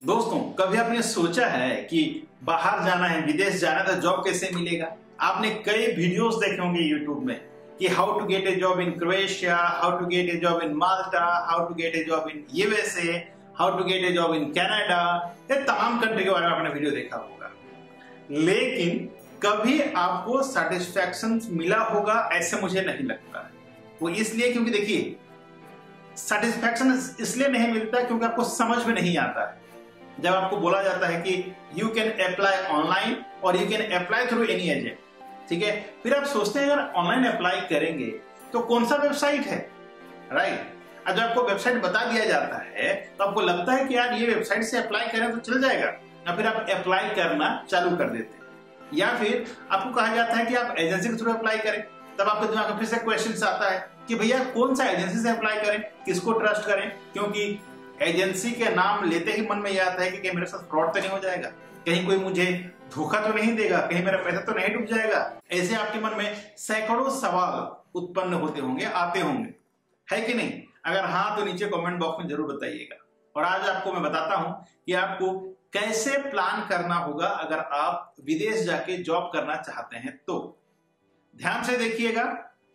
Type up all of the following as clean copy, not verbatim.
दोस्तों, कभी आपने सोचा है कि बाहर जाना है, विदेश जाना है तो जॉब कैसे मिलेगा? आपने कई वीडियोस देखे होंगे यूट्यूब में कि how to get a job in Croatia, how to get a job in Malta, how to get a job in USA, how to get a job in Canada. ये तमाम कंट्री के बारे में आपने वीडियो देखा होगा, लेकिन कभी आपको सेटिस्फैक्शन मिला होगा ऐसे मुझे नहीं लगता। वो इसलिए क्योंकि देखिए, सेटिस्फैक्शन इसलिए नहीं मिलता क्योंकि आपको समझ में नहीं आता है। जब आपको बोला जाता है कि यू कैन अप्लाई ऑनलाइन और you can apply through any agent, ठीक है, फिर आप सोचते हैं अगर ऑनलाइन अप्लाई करेंगे तो कौन सा वेबसाइट है, राइट। जब आपको वेबसाइट बता दिया जाता है तो आपको लगता है कि यार ये वेबसाइट से अप्लाई करें तो चल जाएगा, या फिर आप अप्लाई करना चालू कर देते हैं। या फिर आपको कहा जाता है कि आप एजेंसी के थ्रू अप्लाई करें, तब आपके दिमाग में फिर से क्वेश्चन आता है कि भैया कौन सा एजेंसी से अप्लाई करें, किसको ट्रस्ट करें, क्योंकि एजेंसी के नाम लेते ही मन में यह आता है कि मेरे साथ फ्रॉड तो नहीं हो जाएगा, कहीं कोई मुझे धोखा तो नहीं देगा, कहीं मेरा पैसा तो नहीं डूब जाएगा। ऐसे आपके मन में सैकड़ों सवाल उत्पन्न होते होंगे, आते होंगे, है कि नहीं? अगर हाँ तो नीचे कमेंट बॉक्स में जरूर बताइएगा। और आज आपको मैं बताता हूं कि आपको कैसे प्लान करना होगा अगर आप विदेश जाके जॉब करना चाहते हैं। तो ध्यान से देखिएगा,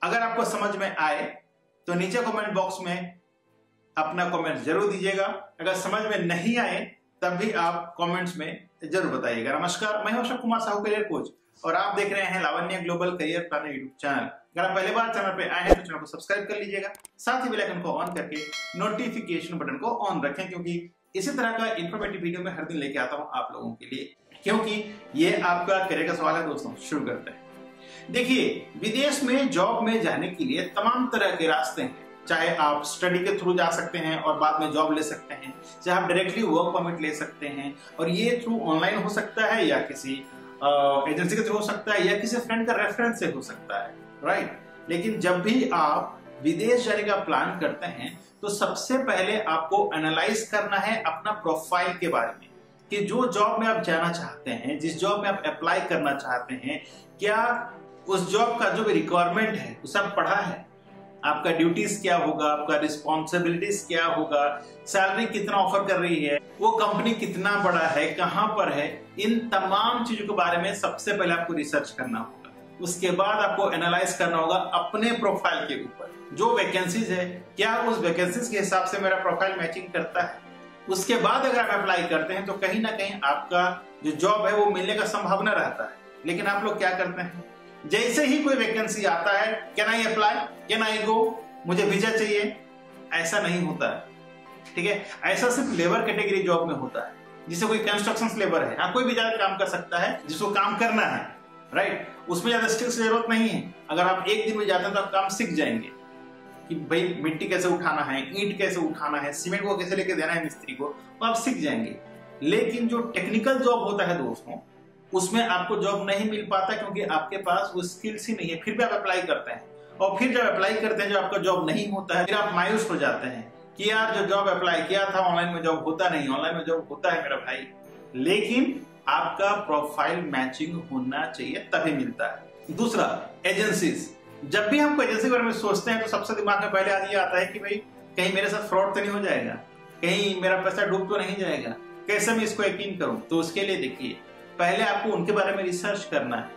अगर आपको समझ में आए तो नीचे कमेंट बॉक्स में अपना कमेंट जरूर दीजिएगा। अगर समझ में नहीं आए तब भी आप कमेंट्स में जरूर बताइएगा। नमस्कार, मैं हूं अशोक कुमार साहू, करियर कोच, और आप देख रहे हैं Lavanya global career planner YouTube channel. अगर आप पहली बार चैनल पे आए हैं तो चैनल को सब्सक्राइब कर लीजिएगा, साथ ही बेल आइकन को ऑन करके नोटिफिकेशन बटन को ऑन रखें, क्योंकि इसी तरह का इंफॉर्मेटिव वीडियो मैं हर दिन लेके आता हूं आप लोगों के लिए, क्योंकि ये आपका करियर का सवाल है। दोस्तों, शुरू करते हैं। देखिए, विदेश में जॉब में जाने के लिए तमाम तरह के रास्ते हैं। चाहे आप स्टडी के थ्रू जा सकते हैं और बाद में जॉब ले सकते हैं, चाहे आप डायरेक्टली वर्क परमिट ले सकते हैं, और ये थ्रू ऑनलाइन हो सकता है या किसी एजेंसी के थ्रू हो सकता है या किसी फ्रेंड का रेफरेंस से हो सकता है, राइट। लेकिन जब भी आप विदेश जाने का प्लान करते हैं तो सबसे पहले आपको एनालाइज करना है अपना प्रोफाइल के बारे में, कि जो जॉब में आप जाना चाहते हैं, जिस जॉब में आप अप्लाई करना चाहते हैं, क्या उस जॉब का जो भी रिक्वायरमेंट है उसे आप पढ़ा है, आपका ड्यूटीज क्या होगा, आपका रिस्पॉन्सिबिलिटीज क्या होगा, सैलरी कितना ऑफर कर रही है, वो कंपनी कितना बड़ा है, कहां पर है, इन तमाम चीजों के बारे में सबसे पहले आपको रिसर्च करना होगा। उसके बाद आपको एनालाइज करना होगा अपने प्रोफाइल के ऊपर, जो वैकेंसीज है क्या उस वैकेंसीज के हिसाब से मेरा प्रोफाइल मैचिंग करता है। उसके बाद अगर आप अप्लाई करते हैं तो कहीं ना कहीं आपका जो जॉब है वो मिलने का संभावना रहता है। लेकिन आप लोग क्या करते हैं, जैसे ही कोई वैकेंसी आता है, can I apply, can I go, मुझे वीजा चाहिए, ऐसा नहीं होता है, ठीक है। ऐसा सिर्फ लेबर कैटेगरी जॉब में होता है, जिसे कोई कंस्ट्रक्शन लेबर है, हाँ, कोई भी ज्यादा काम कर सकता है जिसको काम करना है, राइट। उसमें ज्यादा स्किल्स की जरूरत नहीं है। अगर आप एक दिन में जाते हैं तो आप काम सीख जाएंगे कि भाई मिट्टी कैसे उठाना है, ईंट कैसे उठाना है, सीमेंट को कैसे लेके देना है मिस्त्री को, तो आप सीख जाएंगे। लेकिन जो टेक्निकल जॉब होता है दोस्तों, उसमें आपको जॉब नहीं मिल पाता क्योंकि आपके पास वो स्किल्स ही नहीं है। फिर भी आप अप्लाई करते हैं, और फिर जब अप्लाई करते हैं, जब आपका जॉब नहीं होता है, फिर आप मायूस हो जाते हैं कि यार जो जॉब अप्लाई किया था ऑनलाइन में जॉब होता नहीं, ऑनलाइन में जॉब होता है मेरा भाई, लेकिन आपका प्रोफाइल मैचिंग होना चाहिए तभी मिलता है। दूसरा, एजेंसीज। जब भी हम कोई एजेंसी के बारे में सोचते हैं तो सबसे दिमाग में पहले आज ये आता है कि भाई कहीं मेरे साथ फ्रॉड तो नहीं हो जाएगा, कहीं मेरा पैसा डूब तो नहीं जाएगा, कैसे मैं इसको यकीन करूं। तो उसके लिए देखिए, पहले आपको उनके बारे में रिसर्च करना है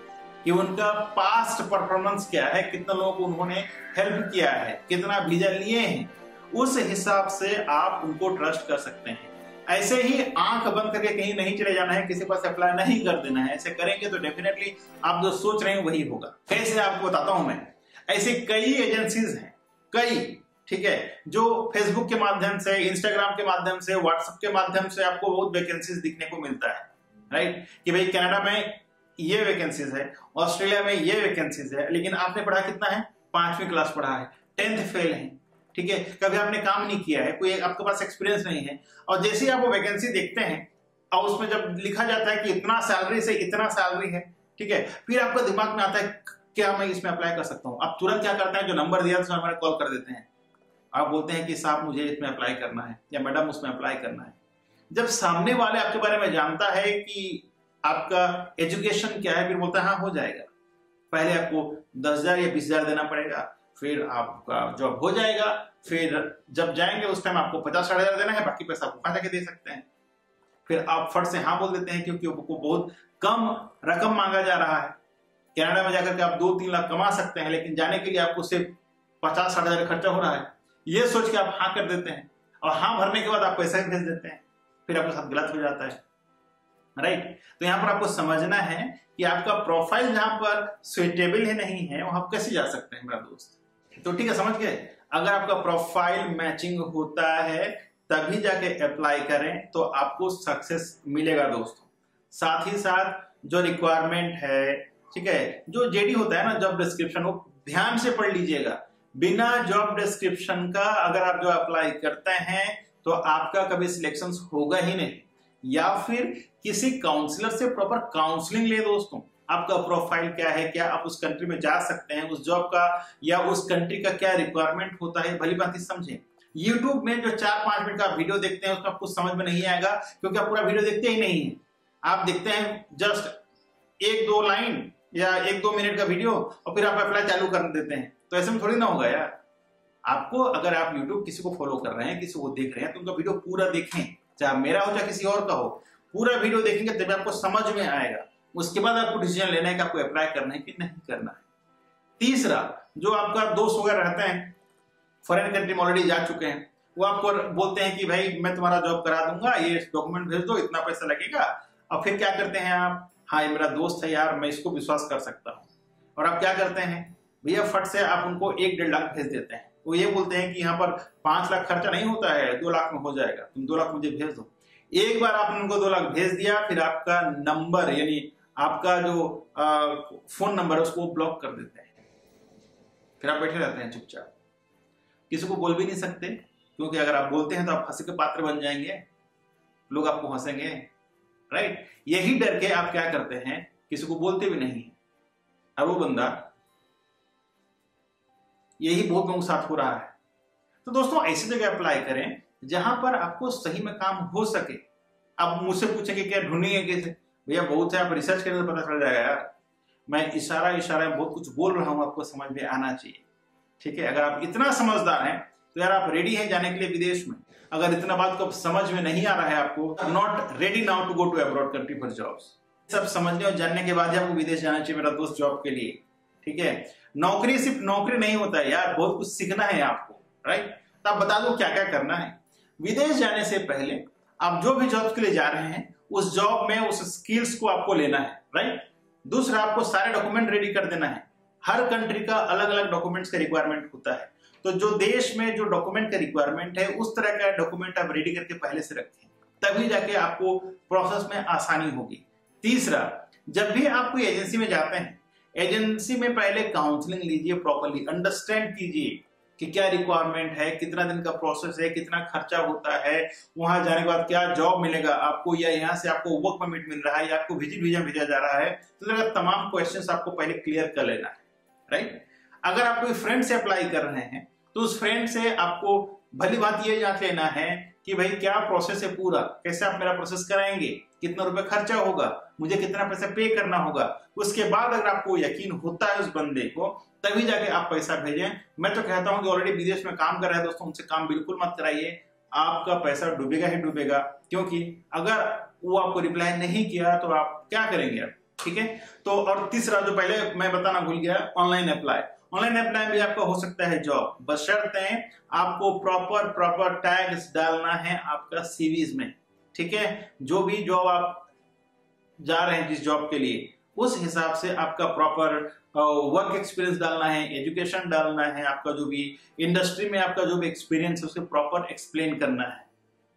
कि उनका पास्ट परफॉर्मेंस क्या है, कितना लोगों को उन्होंने हेल्प किया है, कितना वीजा लिए हैं, उस हिसाब से आप उनको ट्रस्ट कर सकते हैं। ऐसे ही आंख बंद करके कहीं नहीं चले जाना है, किसी पास अप्लाई नहीं कर देना है। ऐसे करेंगे तो डेफिनेटली आप जो सोच रहे हैं वही होगा। कैसे आपको बताता हूं मैं। ऐसे कई एजेंसीज हैं, कई, ठीक है, जो फेसबुक के माध्यम से, इंस्टाग्राम के माध्यम से, व्हाट्सएप के माध्यम से आपको बहुत वैकेंसीज दिखने को मिलता है, राइट। कि भाई कनाडा में ये वैकेंसीज है, ऑस्ट्रेलिया में ये वैकेंसीज है, लेकिन आपने पढ़ा कितना है, 5वीं क्लास पढ़ा है, 10th फेल है, ठीक है, कभी आपने काम नहीं किया है, कोई आपके पास एक्सपीरियंस नहीं है, और जैसे ही आप वो वैकेंसी देखते हैं और उसमें जब लिखा जाता है कि इतना सैलरी से इतना सैलरी है, ठीक है, फिर आपका दिमाग में आता है क्या मैं इसमें अप्लाई कर सकता हूँ। आप तुरंत क्या करते हैं, जो नंबर दिया था उसमें कॉल कर देते हैं, आप बोलते हैं कि साहब मुझे इसमें अप्लाई करना है, या मैडम उसमें अप्लाई करना है। जब सामने वाले आपके बारे में जानता है कि आपका एजुकेशन क्या है, फिर बोलता है हाँ हो जाएगा, पहले आपको 10,000 या 20,000 देना पड़ेगा, फिर आपका जॉब हो जाएगा, फिर जब जाएंगे उस टाइम आपको 50-60,000 देना है, बाकी पैसा आप वहां जाके दे सकते हैं। फिर आप फट से हाँ बोल देते हैं क्योंकि आपको बहुत कम रकम मांगा जा रहा है। कनाडा में जाकर के आप 2-3 लाख कमा सकते हैं, लेकिन जाने के लिए आपको सिर्फ 50-60 हजार खर्चा हो रहा है। ये सोच के आप हाँ कर देते हैं और हाँ भरने के बाद आप पैसा भी भेज देते हैं, फिर आपके साथ गलत हो जाता है, राइट। तो यहाँ पर आपको समझना है कि आपका प्रोफाइल जहां पर सुइटेबल है नहीं है वहां कैसे जा सकते हैं मेरा दोस्त। तो ठीक है, समझ गए। अगर आपका प्रोफाइल मैचिंग होता है तभी जाके अप्लाई करें तो आपको सक्सेस मिलेगा दोस्तों। साथ ही साथ जो रिक्वायरमेंट है, ठीक है, जो जेडी होता है ना, जॉब डिस्क्रिप्शन, वो ध्यान से पढ़ लीजिएगा। बिना जॉब डिस्क्रिप्शन का अगर आप जो अप्लाई करते हैं तो आपका कभी सिलेक्शन होगा ही नहीं। या फिर किसी काउंसलर से प्रॉपर काउंसलिंग ले दोस्तों, आपका प्रोफाइल क्या है, क्या आप उस कंट्री में जा सकते हैं, उस जॉब का या उस कंट्री का क्या रिक्वायरमेंट होता है, भली बात समझें। यूट्यूब में जो 4-5 मिनट का वीडियो देखते हैं उसमें आपको समझ में नहीं आएगा क्योंकि आप पूरा वीडियो देखते ही नहीं है। आप देखते हैं जस्ट 1-2 लाइन या 1-2 मिनट का वीडियो और फिर आप अप्लाई चालू कर देते हैं। तो ऐसे में थोड़ी ना होगा यार। आपको, अगर आप यूट्यूब किसी को फॉलो कर रहे हैं, किसी को देख रहे हैं, तो उनका वीडियो पूरा देखें, चाहे मेरा हो चाहे किसी और का हो, पूरा वीडियो देखेंगे तभी आपको समझ में आएगा। उसके बाद आपको डिसीजन लेना है कि आपको अप्लाई करना है कि नहीं करना है। तीसरा, जो आपका दोस्त वगैरह रहते हैं फॉरेन कंट्री में ऑलरेडी जा चुके हैं, वो आपको बोलते हैं कि भाई मैं तुम्हारा जॉब करा दूंगा, ये डॉक्यूमेंट भेज दो, इतना पैसा लगेगा। और फिर क्या करते हैं आप, हाँ ये मेरा दोस्त है यार, मैं इसको विश्वास कर सकता हूँ। और आप क्या करते हैं भैया, फट से आप उनको 1-1.5 लाख भेज देते हैं। वो ये बोलते हैं कि यहाँ पर 5 लाख खर्चा नहीं होता है, 2 लाख में हो जाएगा, तुम 2 लाख मुझे भेज दो। एक बार आपने उनको 2 लाख भेज दिया, फिर आपका नंबर यानी आपका जो फोन नंबर है उसको ब्लॉक कर देते हैं। फिर आप बैठे रहते हैं चुपचाप, किसी को बोल भी नहीं सकते क्योंकि अगर आप बोलते हैं तो आप हंसी के पात्र बन जाएंगे, लोग आपको हंसेंगे, राइट। यही डर के आप क्या करते हैं, किसी को बोलते भी नहीं। और वो बंदा, यही बहुत लोगों के साथ हो रहा है। तो दोस्तों ऐसी जगह अप्लाई करें जहां पर आपको सही में काम हो सके। अब मुझसे पूछेंगे क्या ढूंढेंगे कैसे, भैया बहुत है, आप रिसर्च करें तो पता चल जाएगा यार। मैं इशारा में बहुत कुछ बोल रहा हूं, आपको समझ में आना चाहिए, ठीक है। अगर आप इतना समझदार हैं तो यार आप रेडी हैं जाने के लिए विदेश में। अगर इतना बात को समझ में नहीं आ रहा है आपको, not ready now to go to abroad country for jobs. सब समझने और जानने के बाद ही आपको विदेश जाना चाहिए मेरा दोस्त, जॉब के लिए, ठीक है। नौकरी सिर्फ नौकरी नहीं होता है यार, बहुत कुछ सीखना है आपको, राइट। तो आप बता दो क्या क्या करना है। विदेश जाने से पहले आप जो भी जॉब के लिए जा रहे हैं उस जॉब में उस स्किल्स को आपको लेना है, राइट। दूसरा, आपको सारे डॉक्यूमेंट रेडी कर देना है। हर कंट्री का अलग अलग डॉक्यूमेंट्स का रिक्वायरमेंट होता है, तो जो देश में जो डॉक्यूमेंट का रिक्वायरमेंट है उस तरह का डॉक्यूमेंट आप रेडी करके पहले से रखें, तभी जाके आपको प्रोसेस में आसानी होगी। तीसरा, जब भी आप कोई एजेंसी में जाते हैं, एजेंसी में पहले काउंसलिंग लीजिए, प्रॉपर्ली अंडरस्टैंड कीजिए कि क्या रिक्वायरमेंट है, कितना दिन का प्रोसेस है, कितना खर्चा होता है, वहां जाने के बाद क्या जॉब मिलेगा आपको, या यहाँ से आपको वर्क परमिट मिल रहा है या आपको विजिट वीजा भेजा जा रहा है। तो तमाम क्वेश्चंस आपको पहले क्लियर कर लेना है, राइट। अगर आप कोई फ्रेंड से अप्लाई कर रहे हैं तो उस फ्रेंड से आपको भली बात ये जांच लेना है कि भाई क्या प्रोसेस है पूरा, कैसे आप मेरा प्रोसेस कराएंगे, कितना रुपए खर्चा होगा, मुझे कितना पैसा पे करना होगा। उसके बाद अगर आपको यकीन होता है उस बंदे को, तभी जाके आप पैसा भेजें। मैं तो कहता हूं कि ऑलरेडी विदेश में काम कर रहे हैं दोस्तों, उनसे काम बिल्कुल मत कराइए, आपका पैसा डूबेगा ही डूबेगा। क्योंकि अगर वो आपको रिप्लाई नहीं किया तो आप क्या करेंगे आप, ठीक है। तो और तीसरा जो पहले मैं बताना भूल गया, ऑनलाइन अप्लाई। ऑनलाइन अप्लाई भी आपका हो सकता है जॉब, बशर्ते आपको प्रॉपर टैग्स डालना है आपका सीवीज में, ठीक है। जो भी जॉब आप जा रहे हैं जिस जॉब के लिए, उस हिसाब से आपका प्रॉपर वर्क एक्सपीरियंस डालना है, एजुकेशन डालना है, आपका जो भी इंडस्ट्री में आपका जो भी एक्सपीरियंस है उसे प्रॉपर एक्सप्लेन करना है,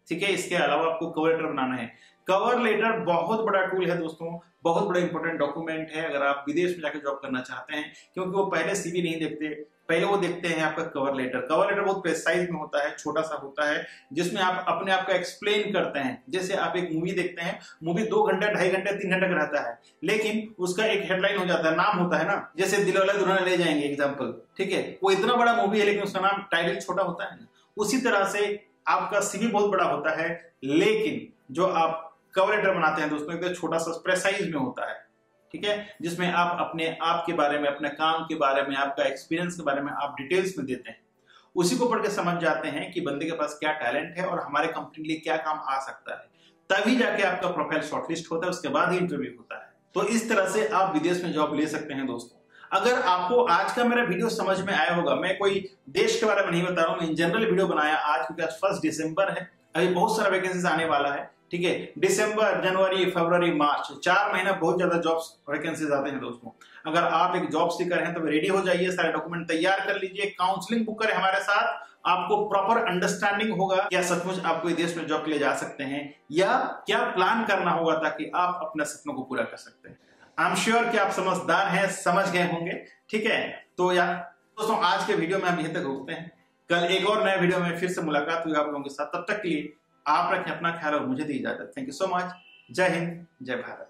ठीक है। इसके अलावा आपको कवर लेटर बनाना है। कवर लेटर बहुत बड़ा टूल है दोस्तों, बहुत बड़ा इंपॉर्टेंट डॉक्यूमेंट है अगर आप विदेश में जाकर जॉब करना चाहते हैं, क्योंकि वो पहले सीवी नहीं देखते, पहले वो देखते हैं आपका कवर लेटर। कवर लेटर बहुत प्रेसाइज में होता है, छोटा सा होता है, जिसमें आप अपने आप का एक्सप्लेन करते हैं। जैसे आप एक मूवी देखते हैं, मूवी 2 घंटे 2.5 घंटे 3 घंटे का रहता है, लेकिन उसका एक हेडलाइन हो जाता है, नाम होता है ना। जैसे दिलवाले दुल्हनिया ले जाएंगे एग्जाम्पल, ठीक है, वो इतना बड़ा मूवी है लेकिन उसका नाम टाइटल छोटा होता है ना। उसी तरह से आपका सीवी बहुत बड़ा होता है, लेकिन जो आप कवर लेटर बनाते हैं दोस्तों, एकदम छोटा सा प्रेसाइज में होता है, ठीक है, जिसमें आप अपने आप के बारे में, अपने काम के बारे में, आपका एक्सपीरियंस के बारे में आप डिटेल्स में देते हैं। उसी को पढ़ के समझ जाते हैं कि बंदे के पास क्या टैलेंट है और हमारे कंपनी के लिए क्या काम आ सकता है। तभी जाके आपका प्रोफाइल शॉर्टलिस्ट होता है, उसके बाद ही इंटरव्यू होता है। तो इस तरह से आप विदेश में जॉब ले सकते हैं दोस्तों। अगर आपको आज का मेरा वीडियो समझ में आया होगा, मैं कोई देश के बारे में नहीं बता रहा हूं, मैं इन जनरल वीडियो बनाया आज, क्योंकि आज 1 दिसंबर है, अभी बहुत सारा वैकेंसीज आने वाला है। ठीक है, दिसंबर, जनवरी, फरवरी, मार्च, 4 महीना बहुत ज्यादा जॉब्स वैकेंसीज आते हैं दोस्तों। अगर आप एक जॉब सीकर हैं तो रेडी हो जाइए, सारे डॉक्यूमेंट तैयार कर लीजिए, काउंसलिंग बुक करें हमारे साथ, आपको प्रॉपर अंडरस्टैंडिंग होगा क्या सचमुच आपको देश में जॉब के लिए जा सकते हैं, या क्या प्लान करना होगा ताकि आप अपने सपनों को पूरा कर सकते हैं। आई एम श्योर कि आप समझदार हैं, समझ गए होंगे। ठीक है, तो यार दोस्तों आज के वीडियो में हम यहीं तक रोकते हैं। कल एक और नए वीडियो में फिर से मुलाकात हुई आप लोगों के साथ। तब तक के लिए आप रखें अपना ख्याल और मुझे दी इजाजत। Thank you so much. जय हिंद, जय भारत।